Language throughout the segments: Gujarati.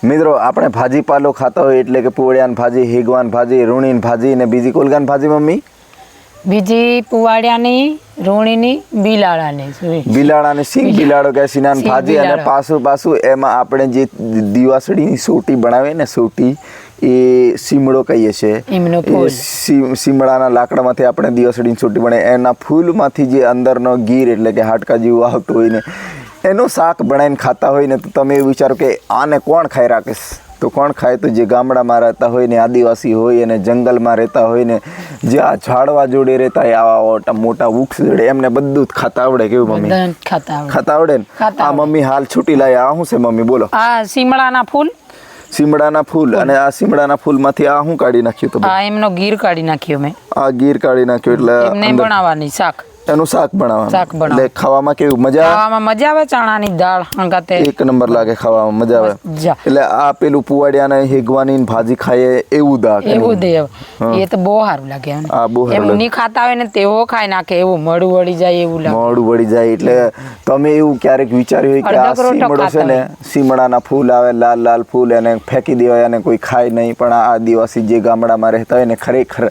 મિત્રો આપણે ભાજીપાલો ખાતા હોય એટલે કે પુવાડિયાની ભાજી, હિગવાની ભાજી, રૂણીની ભાજી ને બીજી કોલગાની ભાજી મમ્મી? બીજી પુવાડિયાની, રૂણીની, બિલાડાની. બિલાડાની સિંગ, બિલાડો કે સિનાની ભાજી અને પાછું એમાં આપણે જે દિવાસળીની સોટી બનાવે ને સોટી એ સીમડો કહીએ છીએ. સીમડાના લાકડામાંથી આપણે દિવાસળીની સોટી બને એના ફૂલમાંથી જે અંદરનો ગીર એટલે કે હાડકા જેવું આવતું હોય ને એનું શાક બનાવીને ખાતા હોય ને તો તમે એવું વિચારો કે આને કોણ ખાઈ રાખીશ? તો કોણ ખાય? તો જે ગામડામાં રહેતા હોય ને આદિવાસી હોય અને જંગલમાં રહેતા હોય ને જે આ ઝાડવા જોડે રહેતા હોય આવા મોટા વૃક્ષ જોડે એમને બધું જ ખાતા આવડે. કેવું મમ્મી? ખાતા આવડે ને? આ મમ્મી હાલ છૂટી લાયા. આ શું છે મમ્મી બોલો? આ સીમડાના ફૂલ. સીમડાના ફૂલ. અને આ સીમડાના ફૂલમાંથી આ શું કાઢી નાખ્યું? તો આ એમનો ગીર કાઢી નાખ્યો મેં. આ ગીર કાઢી નાખ્યું એટલે એમને બનાવવાની શાક. એનું શાક બનાવવાનું. એટલે ખાવામાં કેવું મજા આવે? ખાવામાં મજા આવે. ચણાની દાળ હંગાતે એક નંબર લાગે ખાવામાં, મજા આવે. એટલે આ પેલું પુવાડિયાને હિગવાની ભાજી ખાઈએ એવું દા એવું દે એ તો બહુ સારું લાગે. આ બહુ સારું નહીં ખાતા હોય ને તેઓ ખાઈ નાખે એવું મોઢું વળી જાય એવું લાગે. મોઢું વળી જાય. એટલે તમે એવું ક્યારેક વિચાર્યું હોય કે આ સીમડો છે ને સીમડાના ફૂલ આવે લાલ લાલ ફૂલ એને ફેંકી દેવાય અને કોઈ ખાય નહીં, પણ આ આદિવાસી જે ગામડામાં રહેતા હોય ને ખરેખર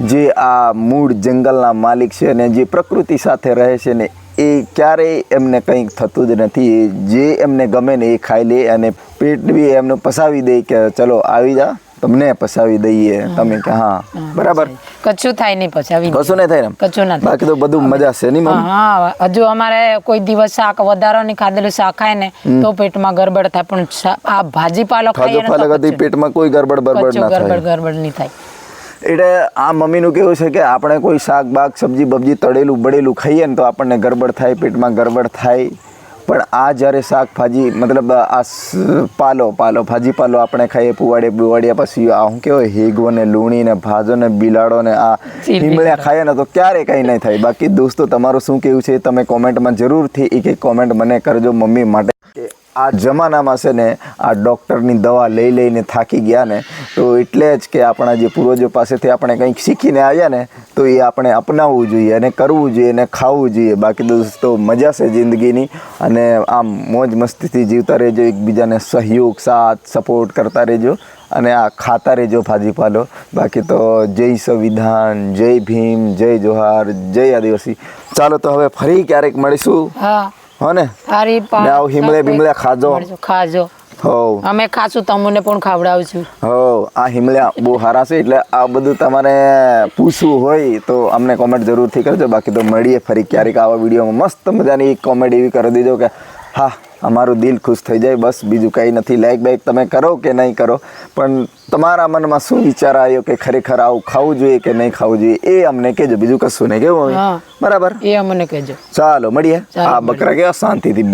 જે આ મૂળ જંગલના માલિક છે ને જે પ્રકૃતિ સાથે રહે છે ને એ ક્યારેય એમને કંઈક થતું જ નથી. જે એમને ગમે ને એ ખાઈ લે અને પેટ બી એમનું પસાવી દે કે ચલો આવી જા તમને પસાવી દઈએ. તમે કે હા બરાબર. કચ્છું થાય નહીં પસાવી, કશું નહીં થાય ને? કચ્છું ના. બાકી તો બધું મજા છે નહીં? હા હજુ અમારે કોઈ દિવસ શાક વધારો નહીં ખાધેલું શાક ખાય ને તો પેટમાં ગરબડ થાય, પણ આ ભાજીપાલો ખાઈએ પેટમાં કોઈ ગરબડ ગરબડ નહીં થાય. એટલે આ મમ્મીનું કેવું છે કે આપણે કોઈ શાક બાગ સબ્જી બબ્જી તળેલું બળેલું ખાઈએ ને તો આપણને ગરબડ થાય, પેટમાં ગરબડ થાય. પણ આ જ્યારે શાકભાજી મતલબ આ ભાજીપાલો આપણે ખાઈએ પુવાડિયા પછી આ શું કહેવાય હિગવો ને લૂણી ને ભાજો ને બિલાડો ને આ હિમળિયા ખાઈએ ને તો ક્યારે કંઈ નહીં થાય. બાકી દોસ્તો તમારું શું કેવું છે તમે કોમેન્ટમાં જરૂરથી એક કોમેન્ટ મને કરજો મમ્મી માટે. આ જમાનામાં છે ને આ ડૉક્ટરની દવા લઈ લઈને થાકી ગયા ને તો એટલે જ કે આપણા જે પૂર્વજો પાસેથી આપણે કંઈક શીખીને આવ્યા ને તો એ આપણે અપનાવવું જોઈએ અને કરવું જોઈએ અને ખાવું જોઈએ. બાકી દોસ્તો મજા છે જિંદગીની અને આમ મોજ મસ્તીથી જીવતા રહેજો, એકબીજાને સહયોગ સાથ સપોર્ટ કરતા રહેજો અને આ ખાતા રહેજો ભાજીપાલો. બાકી તો જય સંવિધાન, જય ભીમ, જય જોહાર, જય આદિવાસી. ચાલો તો હવે ફરી ક્યારેક મળીશું. હો ને? હિમળે બિમળે ખાજો. અમે ખાશું, તમને પણ ખવડાવશું. આ હિમળિયા બહુ સારા છે. એટલે આ બધું તમારે પૂછવું હોય તો અમને કોમેન્ટ જરૂરથી કરજો. બાકી તો મળીએ ફરી ક્યારેક આવા વિડીયોમાં. મસ્ત મજાની એક કોમેન્ટ એવી કરી દેજો કે હા અમારું દિલ ખુશ થઈ જાય. બસ બીજું કંઈ નથી. લાઈક બાઈક તમે કરો કે નહીં કરો, પણ તમારા મનમાં શું વિચાર આવ્યો કે ખરેખર આવું ખાવું જોઈએ કે નહીં ખાવું જોઈએ એ અમને કહેજો. બીજું કશું નહીં. કેવું બરાબર? એ અમને કહેજો. ચાલો મળીએ. આ બકરા કેવા શાંતિથી